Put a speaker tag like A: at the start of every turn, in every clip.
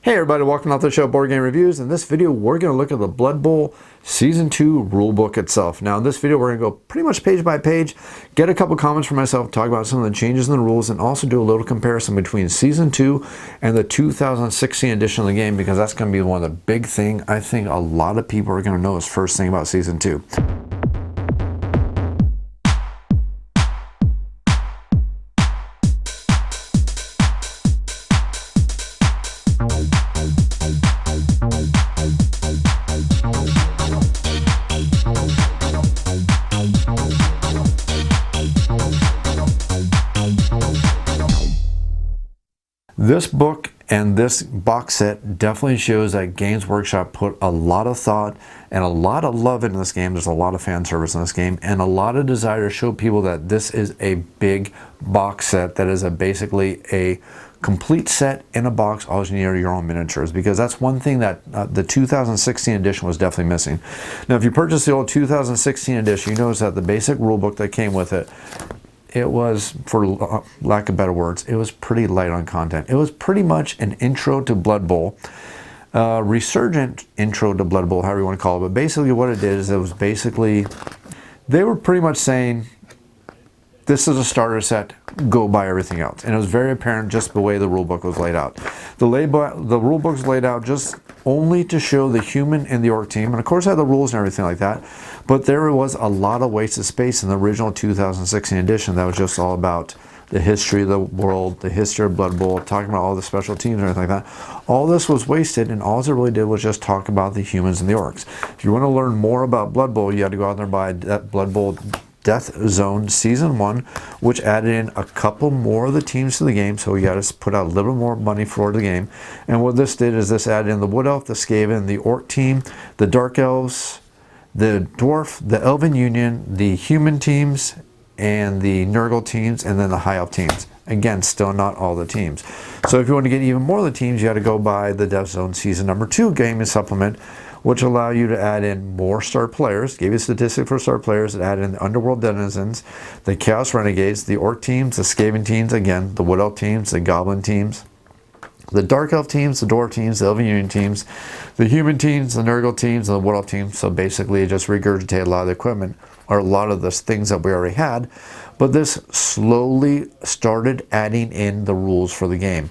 A: Hey everybody, welcome to the show Board Game Reviews. In this video, we're going to look at the Blood Bowl Season 2 rulebook itself. Now in this video, we're going to go pretty much page by page, get a couple comments from myself, talk about some of the changes in the rules, and also do a little comparison between Season 2 and the 2016 edition of the game, because that's going to be one of the big things I think a lot of people are going to know is first thing about Season 2. This book and this box set definitely shows that Games Workshop put a lot of thought and a lot of love into this game. There's a lot of fan service in this game and a lot of desire to show people that this is a big box set that is basically a complete set in a box. All you need are your own miniatures, because that's one thing that the 2016 edition was definitely missing. Now, if you purchase the old 2016 edition, you notice that the basic rule book that came with it, it was, for lack of better words, it was pretty light on content. It was pretty much an intro to Blood Bowl, resurgent intro to Blood Bowl, however you want to call it. But basically what it did is it was basically, they were pretty much saying, this is a starter set, go buy everything else. And it was very apparent just the way the rule book was laid out. The rule book was laid out just only to show the human and the orc team, and of course it had the rules and everything like that, but there was a lot of wasted space in the original 2016 edition that was just all about the history of the world, the history of Blood Bowl, talking about all the special teams and everything like that. All this was wasted, and all it really did was just talk about the humans and the orcs. If you want to learn more about Blood Bowl, you had to go out there and buy Blood Bowl Death Zone Season 1, which added in a couple more of the teams to the game, so you got to put out a little more money for the game. And what this did is this added in the Wood Elf, the Skaven, the Orc team, the Dark Elves, the Dwarf, the Elven Union, the Human teams, and the Nurgle teams, and then the High Elf teams. Again, still not all the teams. So if you want to get even more of the teams, you got to go buy the Death Zone Season number 2 game and supplement, which allow you to add in more star players. Gave you a statistic for star players. It added in the Underworld Denizens, the Chaos Renegades, the Orc teams, the Skaven teams, again, the Wood Elf teams, the Goblin teams, the Dark Elf teams, the Dwarf teams, the Elven Union teams, the Human teams, the Nurgle teams, and the Wood Elf teams. So basically it just regurgitated a lot of the equipment, or a lot of the things that we already had. But this slowly started adding in the rules for the game.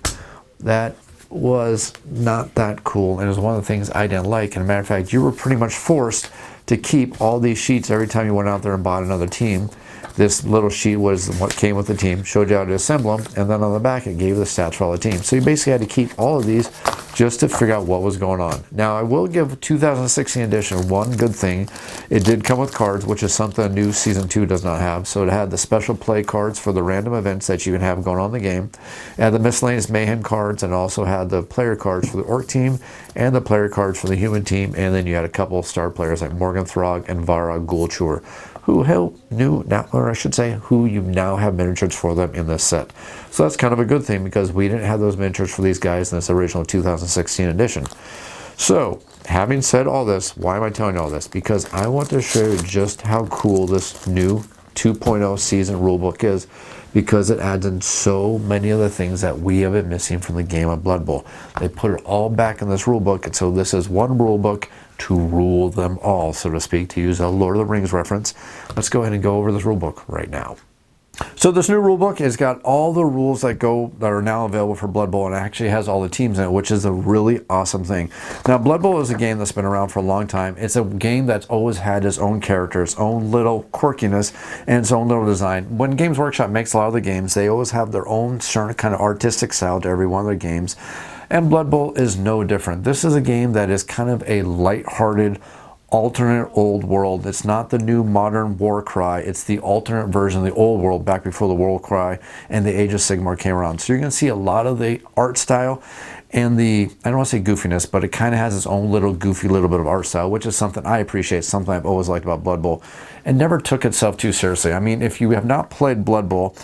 A: That was not that cool, and it was one of the things I didn't like. And a matter of fact, you were pretty much forced to keep all these sheets every time you went out there and bought another team. This little sheet was what came with the team, showed you how to assemble them, and then on the back it gave you the stats for all the teams. So you basically had to keep all of these just to figure out what was going on. Now, I will give 2016 edition one good thing. It did come with cards, which is something new Season 2 does not have. So it had the special play cards for the random events that you can have going on in the game. It had the miscellaneous mayhem cards, and also had the player cards for the orc team and the player cards for the human team. And then you had a couple of star players like Morgan Throg and Vara Gulchur, who you now have miniatures for them in this set. So that's kind of a good thing, because we didn't have those miniatures for these guys in this original 2016 edition. So, having said all this, why am I telling you all this? Because I want to show you just how cool this new 2.0 season rulebook is, because it adds in so many of the things that we have been missing from the game of Blood Bowl. They put it all back in this rulebook, and so this is one rulebook to rule them all, so to speak, to use a Lord of the Rings reference. Let's go ahead and go over this rulebook right now. So this new rulebook has got all the rules that are now available for Blood Bowl, and it actually has all the teams in it, which is a really awesome thing. Now, Blood Bowl is a game that's been around for a long time. It's a game that's always had its own character, its own little quirkiness, and its own little design. When Games Workshop makes a lot of the games, they always have their own certain kind of artistic style to every one of their games. And Blood Bowl is no different. This is a game that is kind of a light-hearted, alternate old world. It's not the new modern war cry. It's the alternate version of the old world back before the war cry and the Age of Sigmar came around. So you're going to see a lot of the art style and the, I don't want to say goofiness, but it kind of has its own little goofy little bit of art style, which is something I appreciate, something I've always liked about Blood Bowl, and never took itself too seriously. I mean, if you have not played Blood Bowl,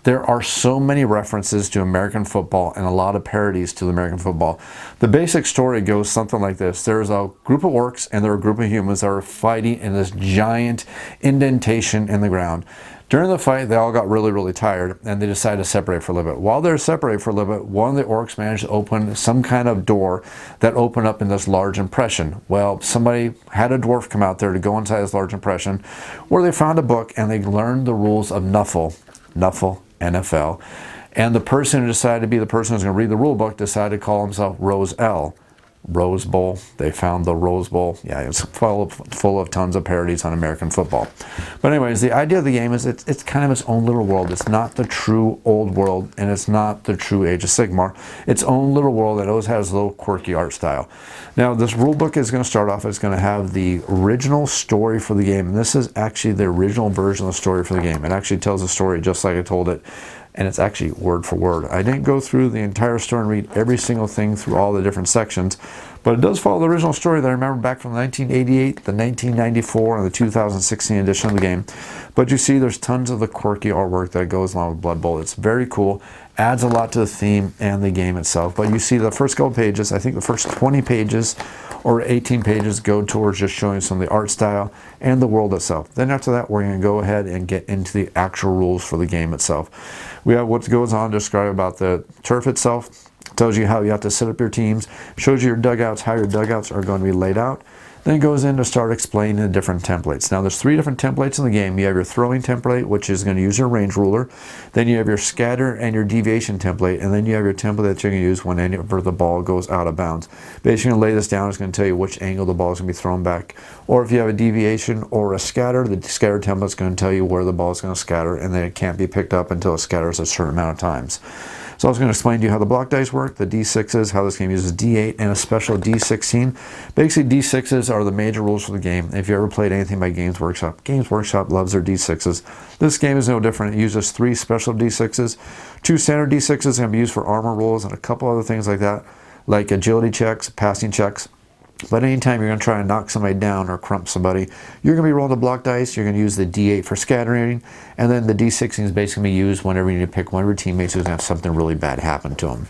A: There are so many references to American football and a lot of parodies to the American football. The basic story goes something like this. There's a group of orcs and there are a group of humans that are fighting in this giant indentation in the ground. During the fight, they all got really, really tired, and they decided to separate for a little bit. While they're separated for a little bit, one of the orcs managed to open some kind of door that opened up in this large impression. Well, somebody had a dwarf come out there to go inside this large impression, where they found a book, and they learned the rules of Nuffle, NFL. And the person who decided to be the person who's going to read the rule book decided to call himself Rose L. Rose Bowl. They found the Rose Bowl. Yeah, it's full of tons of parodies on American football. But anyways, the idea of the game is it's kind of its own little world. It's not the true old world, and it's not the true Age of Sigmar. Its own little world that always has a little quirky art style. Now, this rule book is going to start off, it's going to have the original story for the game. And this is actually the original version of the story for the game. It actually tells the story just like I told it. And it's actually word for word. I didn't go through the entire story and read every single thing through all the different sections, but it does follow the original story that I remember back from 1988, the 1994, and the 2016 edition of the game. But you see there's tons of the quirky artwork that goes along with Blood Bowl. It's very cool, adds a lot to the theme and the game itself. But you see the first couple pages, I think the first 20 pages or 18 pages go towards just showing some of the art style and the world itself. Then after that, we're going to go ahead and get into the actual rules for the game itself. We have what goes on to describe about the turf itself. It tells you how you have to set up your teams, shows you your dugouts, how your dugouts are going to be laid out. Then it goes in to start explaining the different templates. Now there's 3 different templates in the game. You have your throwing template, which is going to use your range ruler. Then you have your scatter and your deviation template. And then you have your template that you're going to use whenever the ball goes out of bounds. Basically, you're going to lay this down. It's going to tell you which angle the ball is going to be thrown back. Or if you have a deviation or a scatter, the scatter template is going to tell you where the ball is going to scatter. And then it can't be picked up until it scatters a certain amount of times. So I was going to explain to you how the block dice work, the D6s, how this game uses D8 and a special D16. Basically, D6s are the major rules for the game. If you ever played anything by Games Workshop loves their D6s. This game is no different. It uses 3 special D6s. 2 standard D6s can be used for armor rolls and a couple other things like that, like agility checks, passing checks. But anytime you're going to try and knock somebody down or crump somebody, you're going to be rolling the block dice. You're going to use the D8 for scattering, and then the D16 is basically going to be used whenever you need to pick one of your teammates who's going to have something really bad happen to them.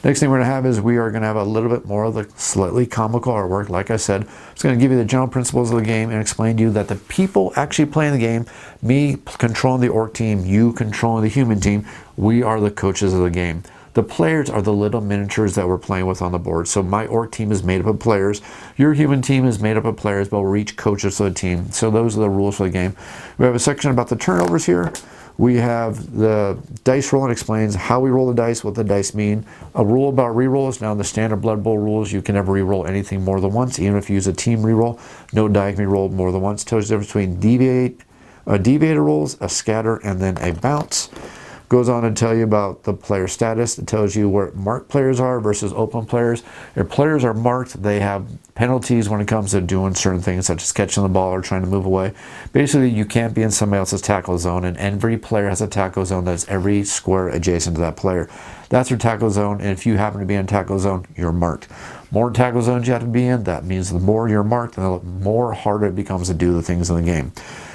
A: Next thing we're going to have is we are going to have a little bit more of the slightly comical artwork. Like I said, it's going to give you the general principles of the game and explain to you that the people actually playing the game, me controlling the orc team, you controlling the human team, we are the coaches of the game. The players are the little miniatures that we're playing with on the board. So my orc team is made up of players. Your human team is made up of players, but we're each coaches for the team. So those are the rules for the game. We have a section about the turnovers here. We have the dice roll. It explains how we roll the dice, what the dice mean. A rule about rerolls. Now in the standard Blood Bowl rules, you can never reroll anything more than once. Even if you use a team reroll, no die can be rolled more than once. It tells you the difference between deviator rolls, a scatter, and then a bounce. Goes on to tell you about the player status. It tells you where marked players are versus open players. If players are marked, they have penalties when it comes to doing certain things such as catching the ball or trying to move away. Basically, you can't be in somebody else's tackle zone, and every player has a tackle zone that's every square adjacent to that player. That's your tackle zone, and if you happen to be in tackle zone, you're marked. More tackle zones you have to be in, that means the more you're marked, the more harder it becomes to do the things in the game.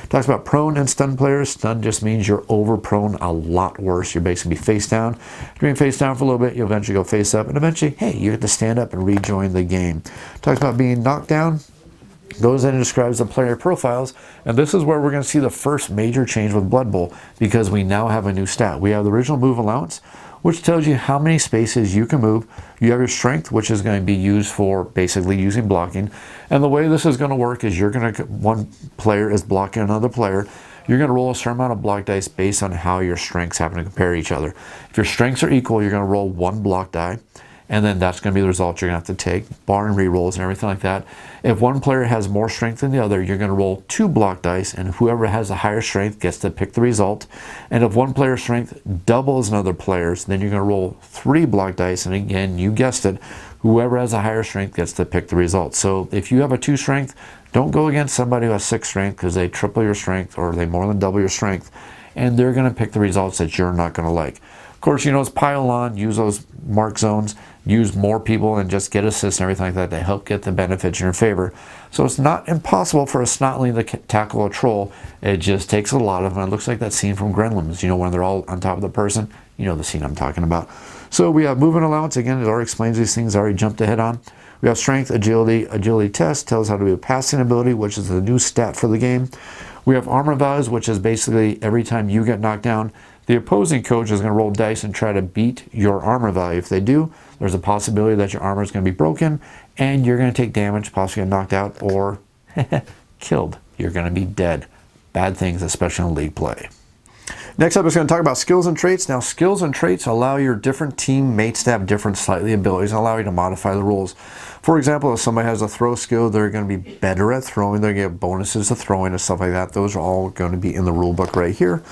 A: Talks about prone and stun players. Stun just means you're over prone a lot worse. You're basically face down. If you're being face down for a little bit, you'll eventually go face up, and eventually, hey, you get to stand up and rejoin the game. Talks about being knocked down. Goes in and describes the player profiles, and this is where we're going to see the first major change with Blood Bowl, because we now have a new stat. We have the original move allowance, which tells you how many spaces you can move. You have your strength, which is going to be used for basically using blocking. And the way this is going to work is one player is blocking another player. You're going to roll a certain amount of block dice based on how your strengths happen to compare each other. If your strengths are equal, you're going to roll 1 block die, and then that's going to be the result you're going to have to take, barring re-rolls and everything like that. If one player has more strength than the other, you're going to roll 2 block dice, and whoever has a higher strength gets to pick the result. And if one player's strength doubles another player's, then you're going to roll 3 block dice, and again, you guessed it, whoever has a higher strength gets to pick the result. So if you have a 2 strength, don't go against somebody who has 6 strength, because they triple your strength or they more than double your strength, and they're going to pick the results that you're not going to like. Of course, you know, it's pile on, use those mark zones, use more people and just get assists and everything like that to help get the benefits in your favor. So it's not impossible for a snotling to tackle a troll. It just takes a lot of them. It looks like that scene from Gremlins, you know, when they're all on top of the person. You know the scene I'm talking about. So we have movement allowance. Again, it already explains these things. I already jumped ahead on. We have strength, agility. Agility test tells how to do a passing ability, which is the new stat for the game. We have armor values, which is basically every time you get knocked down, the opposing coach is going to roll dice and try to beat your armor value. If they do, there's a possibility that your armor is going to be broken and you're going to take damage, possibly get knocked out or killed. You're going to be dead. Bad things, especially in league play. Next up is going to talk about skills and traits. Now, skills and traits allow your different teammates to have different slightly abilities and allow you to modify the rules. For example, if somebody has a throw skill, they're going to be better at throwing. They're going to get bonuses to throwing and stuff like that. Those are all going to be in the rule book right here.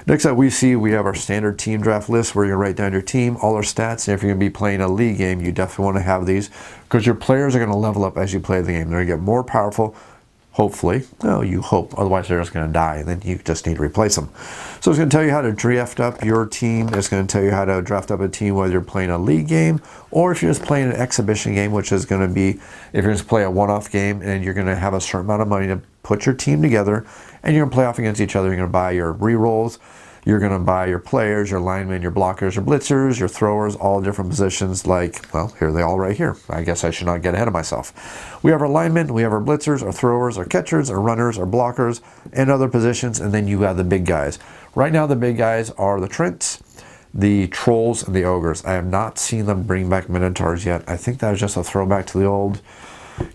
A: Next up, we have our standard team draft list where you're going to write down your team, all our stats. And if you're going to be playing a league game, you definitely want to have these because your players are going to level up as you play the game. They're going to get more powerful. Hopefully. No, you hope. Otherwise, they're just going to die, and then you just need to replace them. So it's going to tell you how to draft up your team. It's going to tell you how to draft up a team whether you're playing a league game or if you're just playing an exhibition game, which is going to be if you're going to play a one-off game and you're going to have a certain amount of money to put your team together and you're going to play off against each other. You're going to buy your re-rolls. You're going to buy your players, your linemen, your blockers, your blitzers, your throwers, all different positions like, well, here they all right here. I guess I should not get ahead of myself. We have our linemen, we have our blitzers, our throwers, our catchers, our runners, our blockers, and other positions, and then you have the big guys. Right now, the big guys are the Trents, the Trolls, and the Ogres. I have not seen them bring back Minotaurs yet. I think that was just a throwback to the old...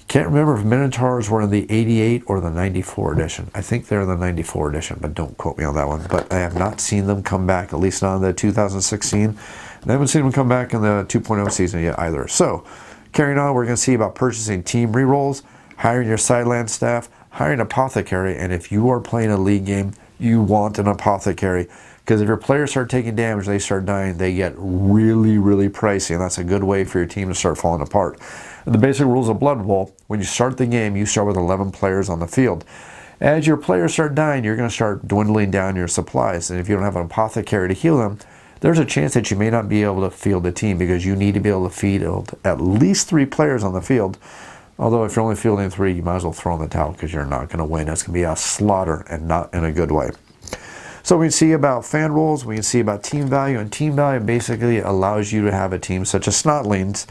A: Can't remember if Minotaurs were in the 88 or the 94 edition. I think they're in the 94 edition, but don't quote me on that one. But I have not seen them come back, at least not in the 2016. And I haven't seen them come back in the 2.0 season yet either. So, carrying on, we're going to see about purchasing team rerolls, hiring your sideline staff, hiring an apothecary, and if you are playing a league game, you want an apothecary. Because if your players start taking damage, they start dying, they get really, really pricey, and that's a good way for your team to start falling apart. And the basic rules of Blood Bowl, when you start the game, you start with 11 players on the field. As your players start dying, you're going to start dwindling down your supplies, and if you don't have an apothecary to heal them, there's a chance that you may not be able to field a team because you need to be able to field at least 3 players on the field. Although if you're only fielding 3, you might as well throw in the towel because you're not going to win. It's going to be a slaughter and not in a good way. So we can see about fan rules, we can see about team value, and team value basically allows you to have a team such as Snotlings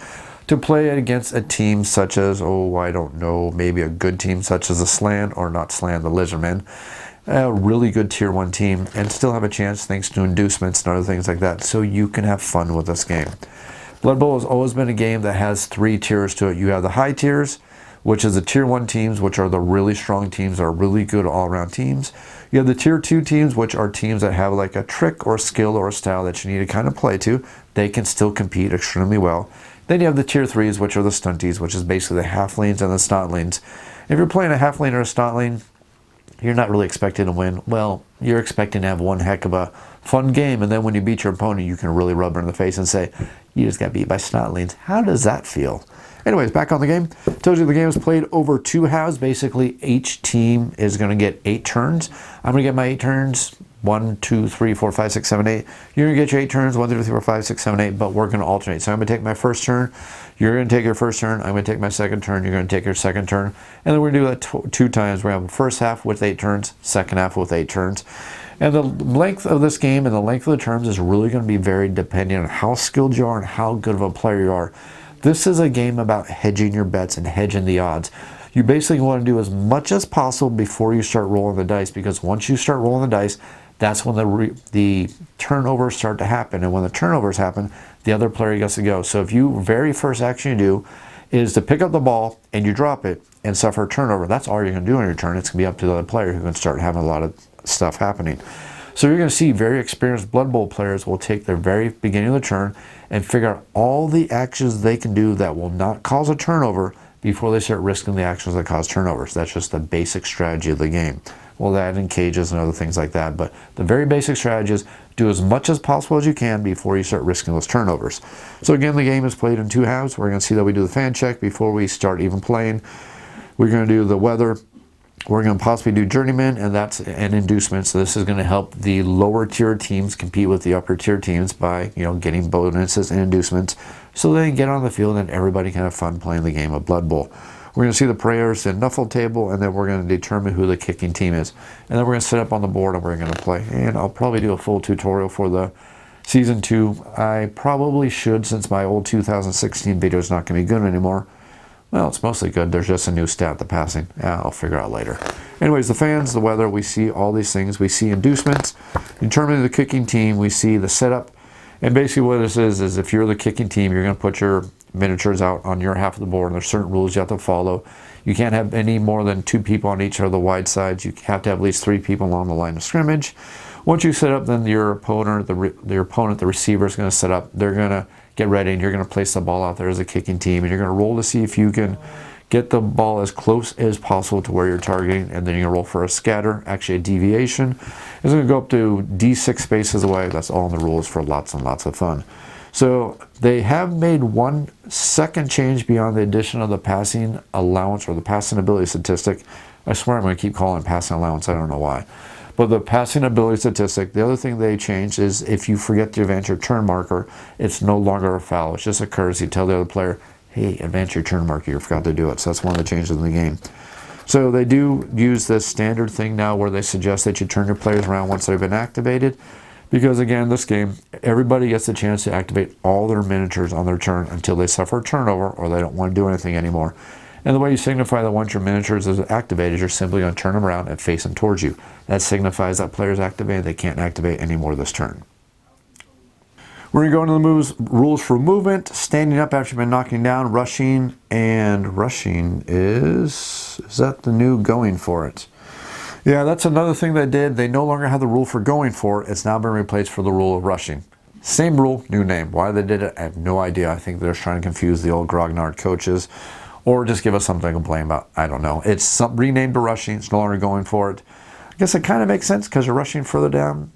A: to play against a team such as, oh, I don't know, maybe a good team such as the Slan, or not Slan, the Lizardmen, a really good tier 1 team, and still have a chance thanks to inducements and other things like that, so you can have fun with this game. Blood Bowl has always been a game that has 3 tiers to it. You have the high tiers, which is the tier 1 teams, which are the really strong teams, are really good all-around teams. You have the tier 2 teams, which are teams that have like a trick or skill or a style that you need to kind of play to. They can still compete extremely well. Then you have the tier 3s, which are the stunties, which is basically the halflings and the snotlings. If you're playing a halfling or a snotling, you're not really expecting to win. Well, you're expecting to have one heck of a fun game, and then when you beat your opponent, you can really rub her in the face and say, you just got beat by snotlings. How does that feel? Anyways, back on the game. Told you the game is played over 2 halves. Basically, each team is going to get 8 turns. I'm going to get my 8 turns. 1, 2, 3, 4, 5, 6, 7, 8. You're going to get your 8 turns. 1, 2, 3, 4, 5, 6, 7, 8. But we're going to alternate. So I'm going to take my first turn. You're going to take your first turn. I'm going to take my second turn. You're going to take your second turn. And then we're going to do that 2 times. We're going to have the first half with 8 turns, second half with 8 turns. And the length of this game and the length of the turns is really going to be varied depending on how skilled you are and how good of a player you are. This is a game about hedging your bets and hedging the odds. You basically want to do as much as possible before you start rolling the dice, because once you start rolling the dice, that's when the turnovers start to happen. And when the turnovers happen, the other player gets to go. So if you very first action you do is to pick up the ball and you drop it and suffer a turnover, that's all you're going to do on your turn. It's going to be up to the other player who can start having a lot of stuff happening. So you're going to see very experienced Blood Bowl players will take their very beginning of the turn and figure out all the actions they can do that will not cause a turnover before they start risking the actions that cause turnovers. That's just the basic strategy of the game. We'll add in cages and other things like that, but the very basic strategy is do as much as possible as you can before you start risking those turnovers. So again, the game is played in 2 halves. We're going to see that we do the fan check before we start even playing. We're going to do the weather. We're going to possibly do journeyman, and that's an inducement. So this is going to help the lower tier teams compete with the upper tier teams by, getting bonuses and inducements. so they can get on the field and everybody can have fun playing the game of Blood Bowl. We're going to see the prayers and Nuffle table, and then we're going to determine who the kicking team is. And then we're going to set up on the board and we're going to play. And I'll probably do a full tutorial for the Season 2. I probably should, since my old 2016 video is not going to be good anymore. Well, it's mostly good. There's just a new stat, the passing. Yeah, I'll figure out later. Anyways, the fans, the weather, we see all these things. We see inducements. Determining the kicking team, we see the setup. And basically what this is if you're the kicking team, you're going to put your miniatures out on your half of the board, and there's certain rules you have to follow. You can't have any more than 2 people on each of the wide sides. You have to have at least 3 people along the line of scrimmage. Once you set up, then your opponent, the receiver, is going to set up. They're going to get ready, and you're going to place the ball out there as a kicking team, and you're going to roll to see if you can get the ball as close as possible to where you're targeting, and then you're going to roll for a scatter, actually a deviation. It's going to go up to D6 spaces away. That's all in the rules for lots and lots of fun. So they have made one second change beyond the addition of the passing allowance or the passing ability statistic. I swear I'm going to keep calling it passing allowance. I don't know why. But the passing ability statistic, the other thing they changed is if you forget to advance your turn marker, it's no longer a foul. It's just a courtesy. Tell the other player, hey, advance your turn marker. You forgot to do it. So that's one of the changes in the game. So they do use this standard thing now where they suggest that you turn your players around once they've been activated. Because again, this game, everybody gets the chance to activate all their miniatures on their turn until they suffer a turnover or they don't want to do anything anymore. And the way you signify that once your miniatures is activated, you're simply going to turn them around and face them towards you. That signifies that player's activated. They can't activate anymore this turn. We're going to go into the rules for movement. Standing up after you've been knocking down, rushing, and rushing is that the new going for it? Yeah, that's another thing they did. They no longer have the rule for going for it. It's now been replaced for the rule of rushing. Same rule, new name. Why they did it, I have no idea. I think they're trying to confuse the old grognard coaches or just give us something to complain about. I don't know. It's renamed to rushing. It's no longer going for it. I guess it kind of makes sense because you're rushing further down.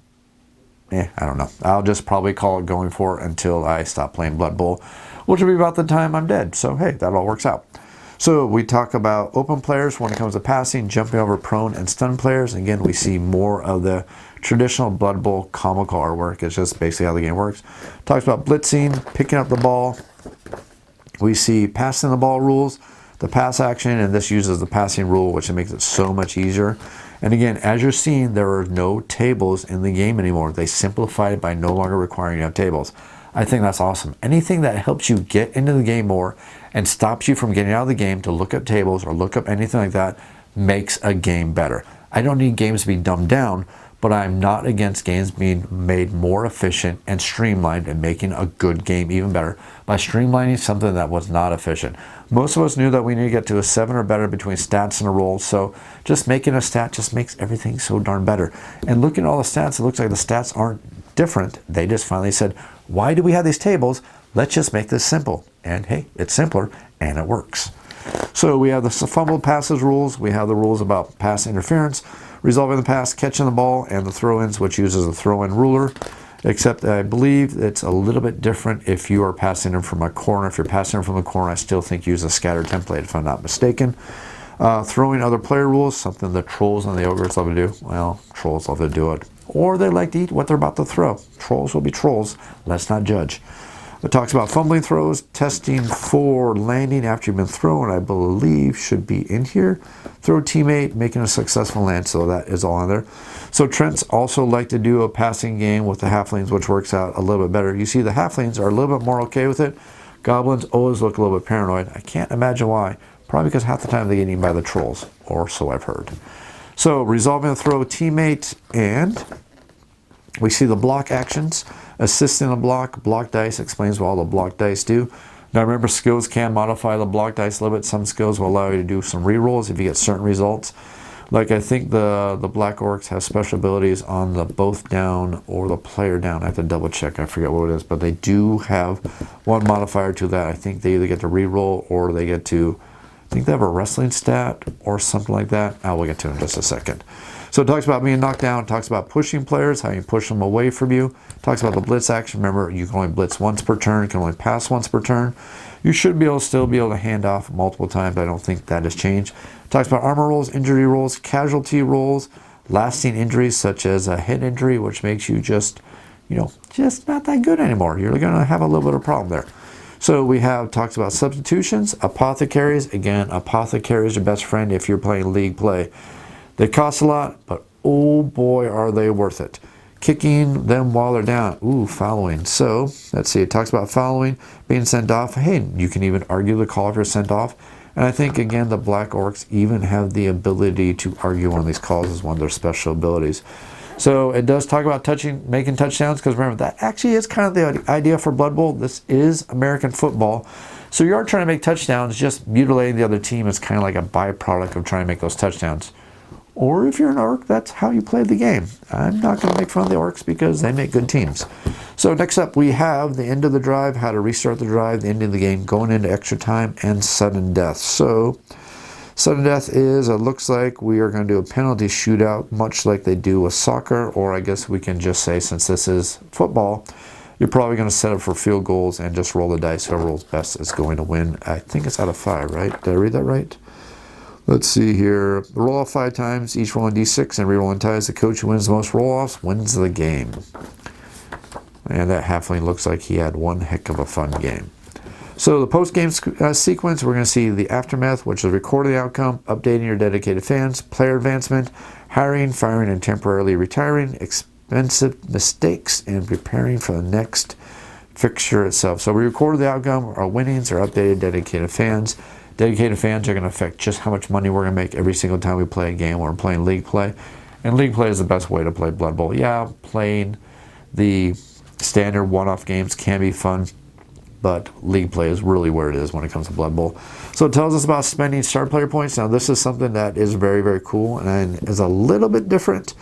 A: I don't know. I'll just probably call it going for it until I stop playing Blood Bowl, which will be about the time I'm dead. So, hey, that all works out. So we talk about open players when it comes to passing, jumping over prone and stun players. Again, we see more of the traditional Blood Bowl comical artwork. It's just basically how the game works. Talks about blitzing, picking up the ball. We see passing the ball rules, the pass action, and this uses the passing rule, which makes it so much easier. And again, as you're seeing, there are no tables in the game anymore. They simplified it by no longer requiring you to have tables. I think that's awesome. Anything that helps you get into the game more and stops you from getting out of the game to look up tables or look up anything like that makes a game better. I don't need games to be dumbed down, but I'm not against games being made more efficient and streamlined and making a good game even better by streamlining something that was not efficient. Most of us knew that we need to get to a 7 or better between stats and a roll, so just making a stat just makes everything so darn better. And looking at all the stats, it looks like the stats aren't different. They just finally said, why do we have these tables? Let's just make this simple. And hey, it's simpler and it works. So we have the fumbled passes rules. We have the rules about pass interference, resolving the pass, catching the ball, and the throw-ins, which uses a throw-in ruler. Except I believe it's a little bit different if you are passing them from a corner. If you're passing them from a corner, I still think use a scatter template if I'm not mistaken. Throwing other player rules, something the trolls and the ogres love to do. Well, trolls love to do it. Or they like to eat what they're about to throw. Trolls will be trolls. Let's not judge. It talks about fumbling throws, testing for landing after you've been thrown, I believe should be in here. Throw teammate, making a successful land, so that is all in there. So Trents also like to do a passing game with the halflings, which works out a little bit better. You see the halflings are a little bit more okay with it. Goblins always look a little bit paranoid. I can't imagine why. Probably because half the time they get eaten by the trolls, or so I've heard. So resolving the throw teammate, and we see the block actions. Assisting the block dice explains what all the block dice do. Now remember, skills can modify the block dice a little bit. Some skills will allow you to do some rerolls if you get certain results. Like I think the Black Orcs have special abilities on the both down or the player down. I have to double check, I forget what it is, but they do have one modifier to that. I think they either get to reroll or they get to, I think they have a wrestling stat or something like that. We'll get to it in just a second. So it talks about being knocked down. It talks about pushing players, how you push them away from you. It talks about the blitz action. Remember, you can only blitz once per turn. You can only pass once per turn. You should be able to still be able to hand off multiple times. I don't think that has changed. It talks about armor rolls, injury rolls, casualty rolls, lasting injuries such as a head injury, which makes you just not that good anymore. You're going to have a little bit of a problem there. So we have talks about substitutions, apothecaries. Again, apothecaries are your best friend if you're playing league play. They cost a lot, but oh boy, are they worth it. Kicking them while they're down. Ooh, fouling. So let's see, it talks about fouling, being sent off. Hey, you can even argue the call if you're sent off. And I think, again, the Black Orcs even have the ability to argue one of these calls as one of their special abilities. So it does talk about making touchdowns, because remember, that actually is kind of the idea for Blood Bowl. This is American football. So you are trying to make touchdowns, just mutilating the other team is kind of like a byproduct of trying to make those touchdowns. Or if you're an orc, that's how you play the game. I'm not going to make fun of the orcs because they make good teams. So next up, we have the end of the drive, how to restart the drive, the end of the game, going into extra time, and sudden death. So sudden death is, it looks like we are going to do a penalty shootout, much like they do with soccer, or I guess we can just say, since this is football, you're probably going to set up for field goals and just roll the dice. Whoever rolls best is going to win. I think it's out of 5, right? Did I read that right? Let's see here. Roll off 5 times, each rolling d6 and re-rolling ties. The coach who wins the most roll-offs wins the game. And that halfling looks like he had one heck of a fun game. So the post-game sequence, we're going to see the aftermath, which is recording the outcome, updating your dedicated fans, player advancement, hiring, firing, and temporarily retiring, expensive mistakes, and preparing for the next fixture itself. So we recorded the outcome, our winnings, our updated dedicated fans. Dedicated fans are going to affect just how much money we're going to make every single time we play a game when we're playing league play. And league play is the best way to play Blood Bowl. Yeah, playing the standard one-off games can be fun, but league play is really where it is when it comes to Blood Bowl. So it tells us about spending star player points. Now this is something that is very, very cool and is a little bit different.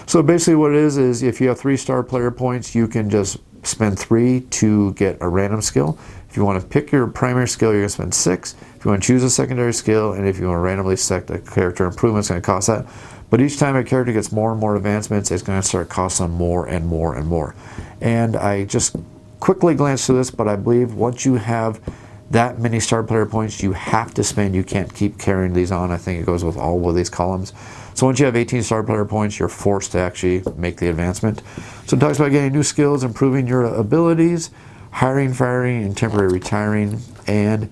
A: So basically what it is if you have 3 star player points, you can just spend 3 to get a random skill. If you want to pick your primary skill, you're going to spend 6. If you want to choose a secondary skill, and if you want to randomly select a character improvement, it's going to cost that. But each time a character gets more and more advancements, it's going to start costing more and more and more. And I just quickly glanced through this, but I believe once you have that many star player points, you have to spend. You can't keep carrying these on. I think it goes with all of these columns. So once you have 18 star player points, you're forced to actually make the advancement. So it talks about getting new skills, improving your abilities, hiring, firing, and temporary retiring, and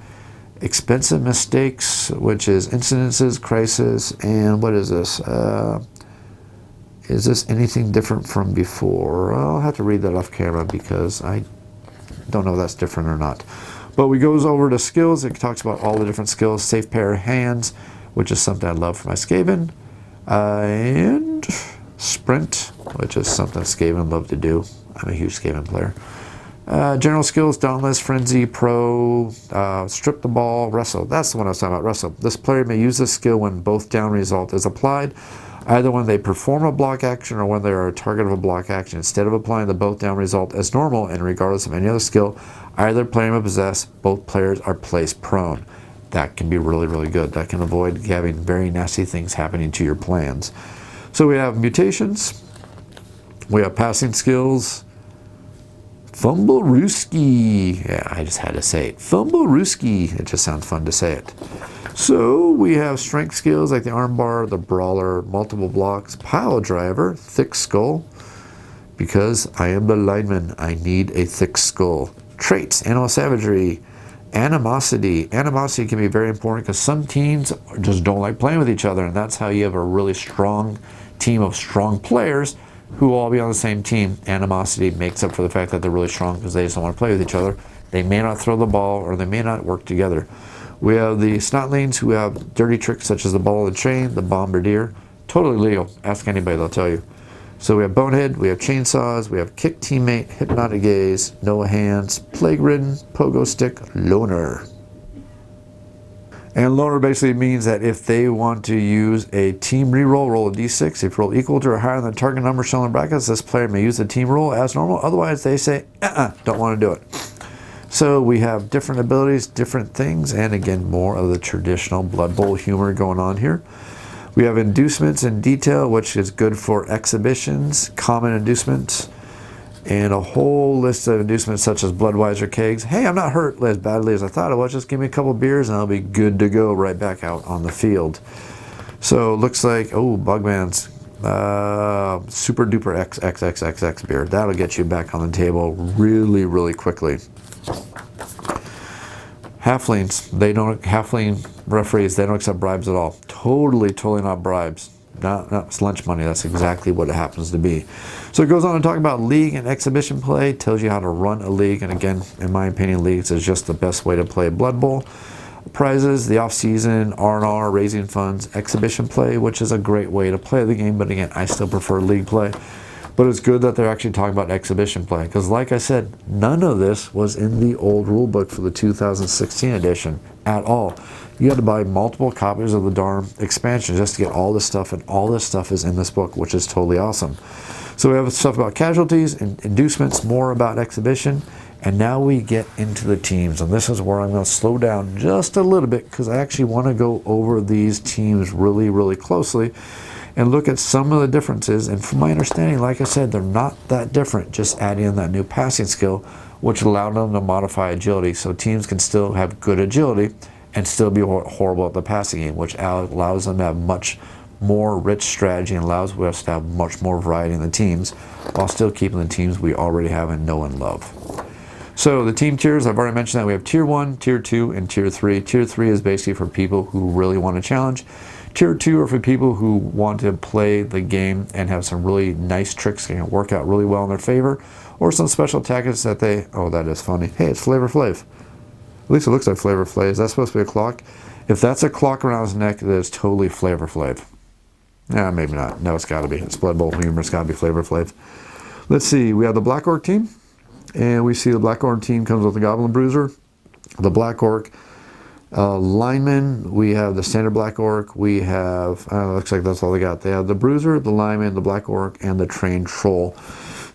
A: expensive mistakes, which is incidences, crisis, and what is this? Is this anything different from before? I'll have to read that off camera because I don't know if that's different or not. But we goes over to skills. It talks about all the different skills. Safe pair of hands, which is something I love for my Skaven. And sprint, which is something Skaven love to do. I'm a huge Skaven player. General skills, Dauntless, Frenzy, Pro, Strip the Ball, Wrestle. That's the one I was talking about, Wrestle. This player may use this skill when both down result is applied, either when they perform a block action or when they are a target of a block action. Instead of applying the both down result as normal and regardless of any other skill, either player may possess, both players are placed prone. That can be really, really good. That can avoid having very nasty things happening to your plans. So we have mutations, we have passing skills, Fumblerooski. Yeah, I just had to say it. Fumblerooski. It just sounds fun to say it. So we have strength skills like the armbar, the brawler, multiple blocks, pile driver, thick skull. Because I am the lineman, I need a thick skull. Traits, animal savagery, animosity. Animosity can be very important because some teams just don't like playing with each other, and that's how you have a really strong team of strong players who will all be on the same team. Animosity makes up for the fact that they're really strong because they just don't want to play with each other. They may not throw the ball or they may not work together. We have the snotlings who have dirty tricks such as the ball and the chain, the bombardier. Totally legal. Ask anybody, they'll tell you. So we have bonehead, we have chainsaws, we have kick teammate, hypnotic gaze, no hands, plague ridden, pogo stick, loner. And loner basically means that if they want to use a team reroll, roll a d6. If you roll equal to or higher than the target number shown in brackets, this player may use the team roll as normal. Otherwise, they say, don't want to do it. So we have different abilities, different things, and again, more of the traditional Blood Bowl humor going on here. We have inducements in detail, which is good for exhibitions, common inducements, and a whole list of inducements such as Bloodweiser kegs. Hey, I'm not hurt as badly as I thought I was. Just give me a couple beers and I'll be good to go right back out on the field. So it looks like, Bugman's Super Duper XXXXX beer. That'll get you back on the table really, really quickly. Halflings, halfling referees, they don't accept bribes at all. Totally not bribes. Not it's lunch money. That's exactly what it happens to be. So it goes on to talk about league and exhibition play. Tells you how to run a league. And again, in my opinion, leagues is just the best way to play Blood Bowl. Prizes, the off-season, R&R, raising funds, exhibition play, which is a great way to play the game. But again, I still prefer league play. But it's good that they're actually talking about exhibition play. Because like I said, none of this was in the old rule book for the 2016 edition at all. You had to buy multiple copies of the darn expansion just to get all this stuff, and all this stuff is in this book, which is totally awesome. So we have stuff about casualties and inducements, more about exhibition, and now we get into the teams. And this is where I'm going to slow down just a little bit because I actually want to go over these teams really closely and look at some of the differences. And from my understanding, like I said, they're not that different, just adding in that new passing skill, which allowed them to modify agility, so teams can still have good agility and still be horrible at the passing game, which allows them to have much more rich strategy and allows us to have much more variety in the teams while still keeping the teams we already have and know and love. So the team tiers, I've already mentioned that we have Tier 1, Tier 2, and Tier 3. Tier 3 is basically for people who really want to challenge. Tier 2 are for people who want to play the game and have some really nice tricks that can work out really well in their favor, or some special tactics that they, oh, that is funny. Hey, it's Flavor Flav. At least it looks like Flavor Flav. Is that supposed to be a clock? If that's a clock around his neck, that is totally Flavor Flav. Nah, maybe not. No, it's got to be. It's Blood Bowl humor. It's got to be Flavor Flav. Let's see. We have the Black Orc team. And we see the Black Orc team comes with the Goblin Bruiser, the Black Orc lineman. We have the standard Black Orc. We have, looks like that's all they got. They have the Bruiser, the lineman, the Black Orc, and the trained troll.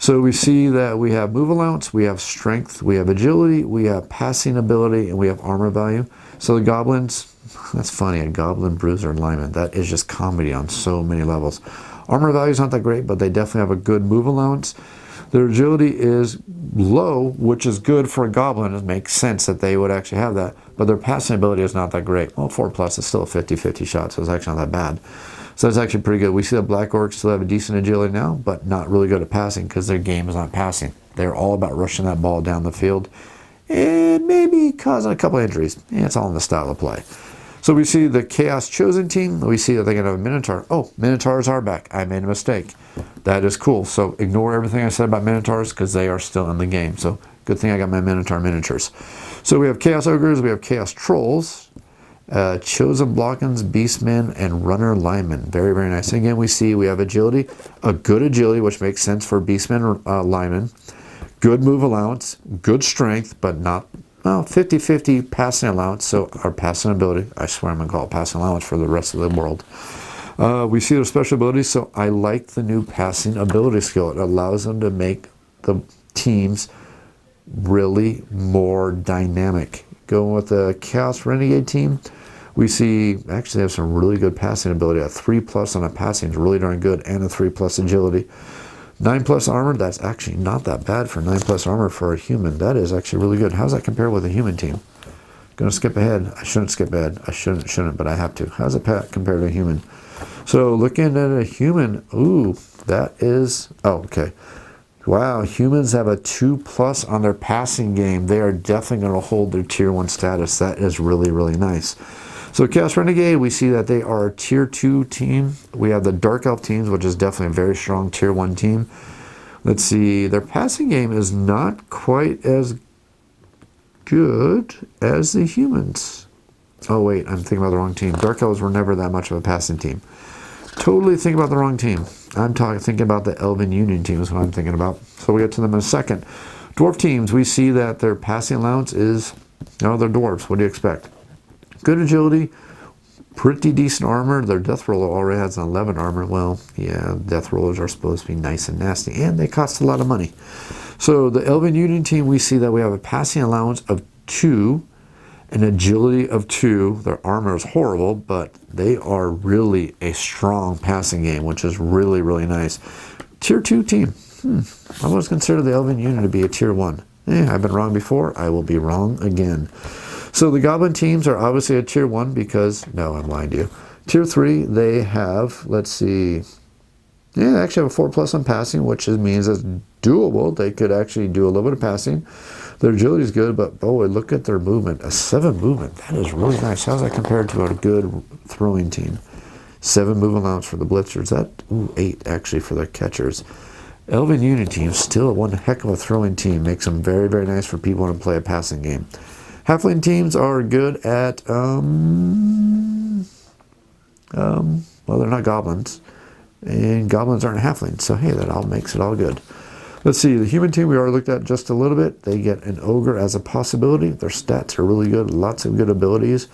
A: So we see that we have move allowance, we have strength, we have agility, we have passing ability, and we have armor value. So the goblins, that's funny, a goblin, bruiser, and lineman. That is just comedy on so many levels. Armor value is not that great, but they definitely have a good move allowance. Their agility is low, which is good for a goblin. It makes sense that they would actually have that. But their passing ability is not that great. Well, 4+ is still a 50-50 shot, so it's actually not that bad. So that's actually pretty good. We see that Black Orcs still have a decent agility now, but not really good at passing because their game is not passing. They're all about rushing that ball down the field and maybe causing a couple injuries. And it's all in the style of play. So we see the Chaos Chosen team. We see that they're going to have a Minotaur. Oh, Minotaurs are back. I made a mistake. That is cool. So ignore everything I said about Minotaurs because they are still in the game. So good thing I got my Minotaur miniatures. So we have Chaos Ogres. We have Chaos Trolls. Chosen Blockins, Beastmen, and Runner Linemen. Very nice. And again, we see we have agility, a good agility, which makes sense for Beastmen, linemen. Good move allowance, good strength, but not, well, 50-50 passing allowance. So our passing ability, I swear I'm going to call it passing allowance for the rest of the world. We see their special abilities. So I like the new passing ability skill. It allows them to make the teams really more dynamic. Going with the Chaos Renegade team, we see actually have some really good passing ability. A 3+ on a passing is really darn good, and a 3+ agility. 9+ armor, that's actually not that bad for 9+ armor for a human. That is actually really good. How does that compare with a human team? Gonna skip ahead. I shouldn't skip ahead. I shouldn't, but I have to. How does it compare to a human? So looking at a human, ooh, that is, oh, okay. Wow, humans have a 2+ on their passing game. They are definitely going to hold their Tier 1 status. That is really nice. So Chaos Renegade, we see that they are a Tier 2 team. We have the Dark Elf teams, which is definitely a very strong Tier 1 team. Let's see, their passing game is not quite as good as the humans. Oh wait, I'm thinking about the wrong team. Dark Elves were never that much of a passing team. Totally thinking about the wrong team. I'm thinking about the Elven Union team is what I'm thinking about. So we'll get to them in a second. Dwarf teams, we see that their passing allowance is, they're dwarves. What do you expect? Good agility, pretty decent armor. Their Death Roller already has an 11 armor. Well, yeah, Death Rollers are supposed to be nice and nasty, and they cost a lot of money. So the Elven Union team, we see that we have a passing allowance of 2, an agility of 2. Their armor is horrible, but they are really a strong passing game, which is really nice. Tier 2 team. I always consider the Elven Union to be a Tier 1. I've been wrong before. I will be wrong again. So the Goblin teams are obviously a Tier 1 because, no, I'm lying to you. Tier 3, they have, let's see, yeah, they actually have a 4+ on passing, which means it's doable. They could actually do a little bit of passing. Their agility is good, but boy, look at their movement. A 7 movement. That is really nice. How's that compared to a good throwing team? 7 move allowance for the blitzers. That, ooh, 8 actually for the catchers. Elven Unit team, still one heck of a throwing team. Makes them very, very nice for people who want to play a passing game. Halfling teams are good at, well, they're not goblins. And goblins aren't halflings, so hey, that all makes it all good. Let's see, the human team we already looked at just a little bit. They get an ogre as a possibility. Their stats are really good, lots of good abilities.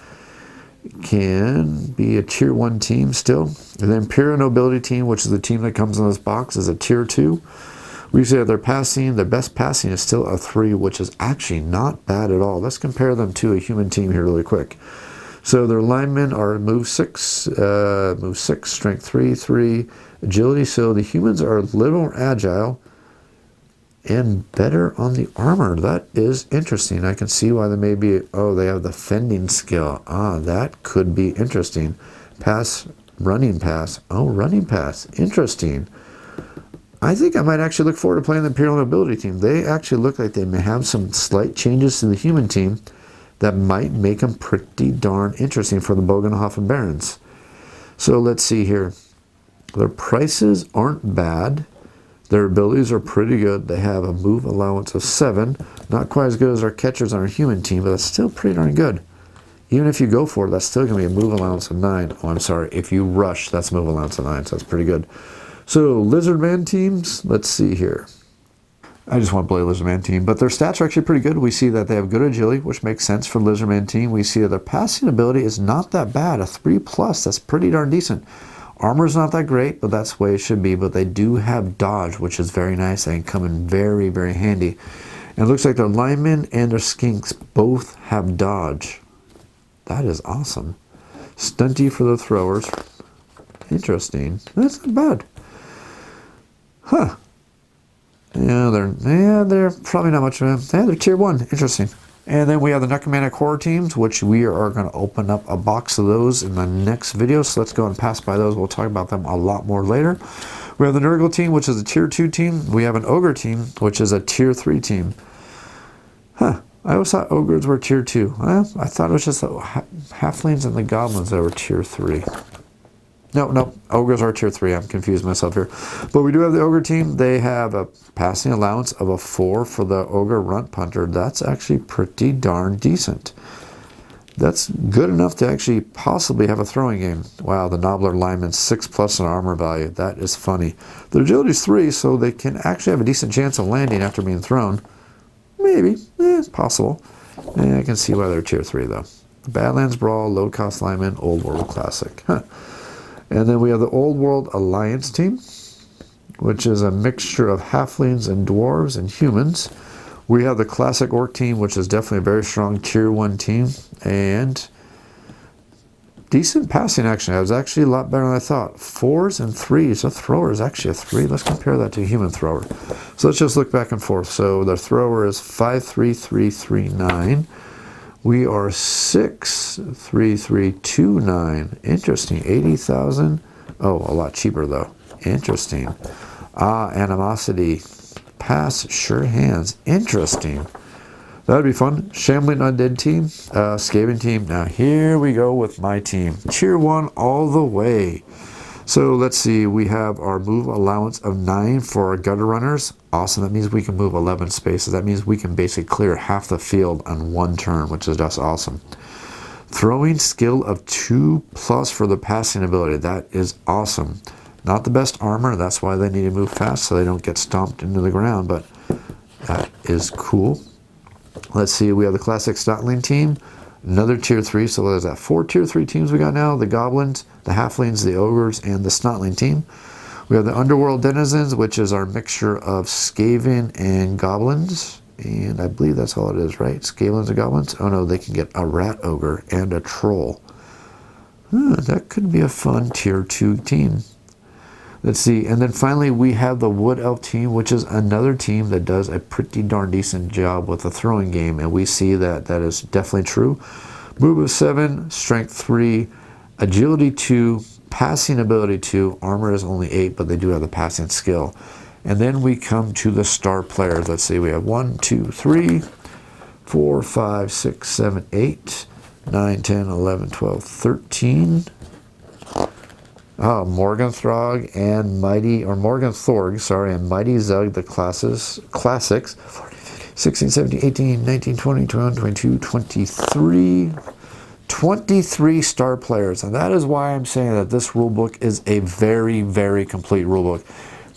A: Can be a tier 1 team still. And then Imperial Nobility team, which is the team that comes in this box, is a tier 2. We say their passing, their best passing is still a 3, which is actually not bad at all. Let's compare them to a human team here really quick. So their linemen are move 6, strength 3, 3, agility. So the humans are a little more agile and better on the armor. That is interesting. I can see why they may be, oh, they have the fending skill. Ah, that could be interesting. Pass, running pass. Oh, running pass. Interesting. I think I might actually look forward to playing the Imperial Nobility team. They actually look like they may have some slight changes to the human team that might make them pretty darn interesting for the Bogenhofen Barons. So let's see here. Their prices aren't bad. Their abilities are pretty good. They have a move allowance of 7. Not quite as good as our catchers on our human team, but that's still pretty darn good. Even if you go for it, that's still going to be a move allowance of 9. Oh, I'm sorry. If you rush, that's a move allowance of 9, so that's pretty good. So, Lizardman teams, let's see here. I just want to play a Lizardman team, but their stats are actually pretty good. We see that they have good agility, which makes sense for the Lizardman team. We see that their passing ability is not that bad. A 3+, that's pretty darn decent. Armor's not that great, but that's the way it should be. But they do have dodge, which is very nice. They can come in very, very handy. And it looks like their linemen and their skinks both have dodge. That is awesome. Stunty for the throwers. Interesting. That's not bad. Huh. Yeah, they're probably not much of them. Yeah, they're tier 1. Interesting. And then we have the Necromantic Horror teams, which we are going to open up a box of those in the next video. So let's go and pass by those. We'll talk about them a lot more later. We have the Nurgle team, which is a tier 2 team. We have an Ogre team, which is a tier 3 team. Huh. I always thought Ogres were tier 2. Well, I thought it was just the Halflings and the Goblins that were tier 3. No, Ogres are tier 3. I'm confused myself here. But we do have the Ogre team. They have a passing allowance of a 4 for the Ogre Runt Punter. That's actually pretty darn decent. That's good enough to actually possibly have a throwing game. Wow, the Nobbler lineman, 6+ in armor value. That is funny. Their agility is 3, so they can actually have a decent chance of landing after being thrown. Maybe. It's possible. I can see why they're tier 3, though. Badlands Brawl, low-cost lineman, Old World Classic. Huh. And then we have the Old World Alliance team, which is a mixture of halflings and dwarves and humans. We have the Classic Orc team, which is definitely a very strong tier 1 team. And decent passing action. It was actually a lot better than I thought. 4s and 3s. A thrower is actually a 3. Let's compare that to a human thrower. So let's just look back and forth. So the thrower is 53339. We are 63329. Interesting. 80,000. Oh, a lot cheaper though. Interesting. Animosity. Pass sure hands. Interesting. That'd be fun. Shambling Undead team. Skaven team. Now here we go with my team. Tier 1 all the way. So let's see. We have our move allowance of 9 for our gutter runners. Awesome. That means we can move 11 spaces. That means we can basically clear half the field on one turn, which is just awesome. Throwing skill of 2+ for the passing ability. That is awesome. Not the best armor. That's why they need to move fast so they don't get stomped into the ground. But that is cool. Let's see. We have the Classic Snotling team. Another tier 3. So there's that 4 tier 3 teams we got now. The Goblins, the Halflings, the Ogres, and the Snotling team. We have the Underworld Denizens, which is our mixture of Skaven and Goblins. And I believe that's all it is, right? Skavens and Goblins? Oh no, they can get a Rat Ogre and a Troll. That could be a fun tier 2 team. Let's see. And then finally, we have the Wood Elf team, which is another team that does a pretty darn decent job with the throwing game. And we see that that is definitely true. Move of 7, strength 3, agility 2, passing ability 2, armor is only 8, but they do have the passing skill. And then we come to the star players. Let's see, we have 1, 2, 3. 4, 5, 6, 7, 8, 9, 10, 11, 12, 13. Oh, Morgenthorg and Mighty, or Morgenthorg, sorry, and Mighty Zug, the classics. 16, 17, 18, 19, 20, 21, 22, 23. 23 star players. And that is why I'm saying that this rulebook is a very, very complete rulebook.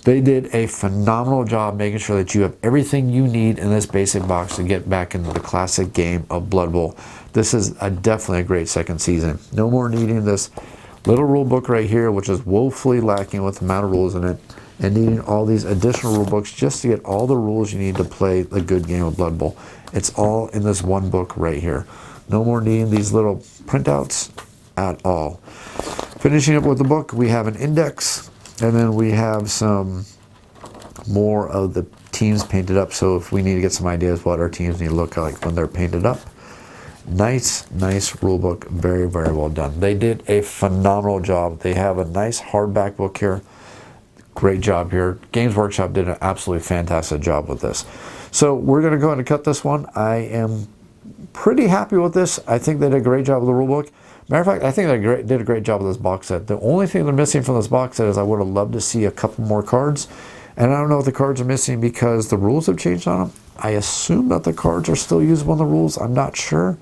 A: They did a phenomenal job making sure that you have everything you need in this basic box to get back into the classic game of Blood Bowl. This is definitely a great second season. No more needing this little rule book right here, which is woefully lacking with the amount of rules in it, and needing all these additional rule books just to get all the rules you need to play a good game of Blood Bowl. It's all in this one book right here. No more needing these little printouts at all. Finishing up with the book, we have an index, and then we have some more of the teams painted up. So if we need to get some ideas what our teams need to look like when they're painted up. Nice rule book. Very, very well done. They did a phenomenal job. They have a nice hardback book here. Great job here. Games Workshop did an absolutely fantastic job with this. So we're going to go ahead and cut this one. I am pretty happy with this. I think they did a great job with the rule book. Matter of fact, I think they did a great job with this box set. The only thing they're missing from this box set is I would have loved to see a couple more cards. And I don't know if the cards are missing because the rules have changed on them. I assume that the cards are still usable in the rules. I'm not sure.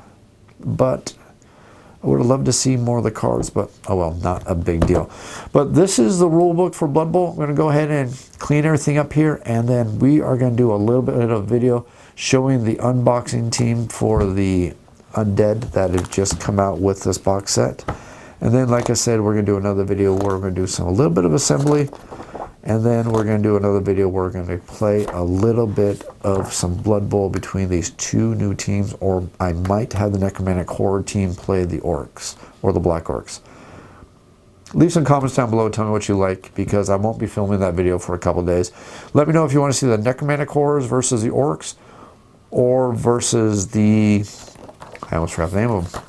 A: But I would have loved to see more of the cards, but oh well, not a big deal. But this is the rule book for Blood Bowl. I'm going to go ahead and clean everything up here, and then we are going to do a little bit of a video showing the unboxing team for the Undead that have just come out with this box set. And then, like I said, we're going to do another video where we're going to do a little bit of assembly, and then we're going to do another video where we're going to play a little bit of some Blood Bowl between these two new teams, or I might have the Necromantic Horde team play the Orcs, or the Black Orcs. Leave some comments down below, tell me what you like, because I won't be filming that video for a couple days. Let me know if you want to see the Necromantic Hordes versus the Orcs, or versus the, I almost forgot the name of them.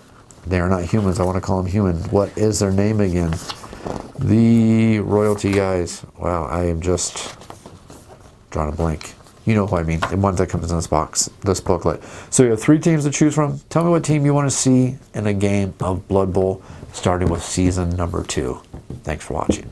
A: They are not humans, I want to call them human. What is their name again? The royalty guys. Wow, I am just drawing a blank. You know who I mean. The ones that comes in this box, this booklet. So you have 3 teams to choose from. Tell me what team you want to see in a game of Blood Bowl, starting with season number 2. Thanks for watching.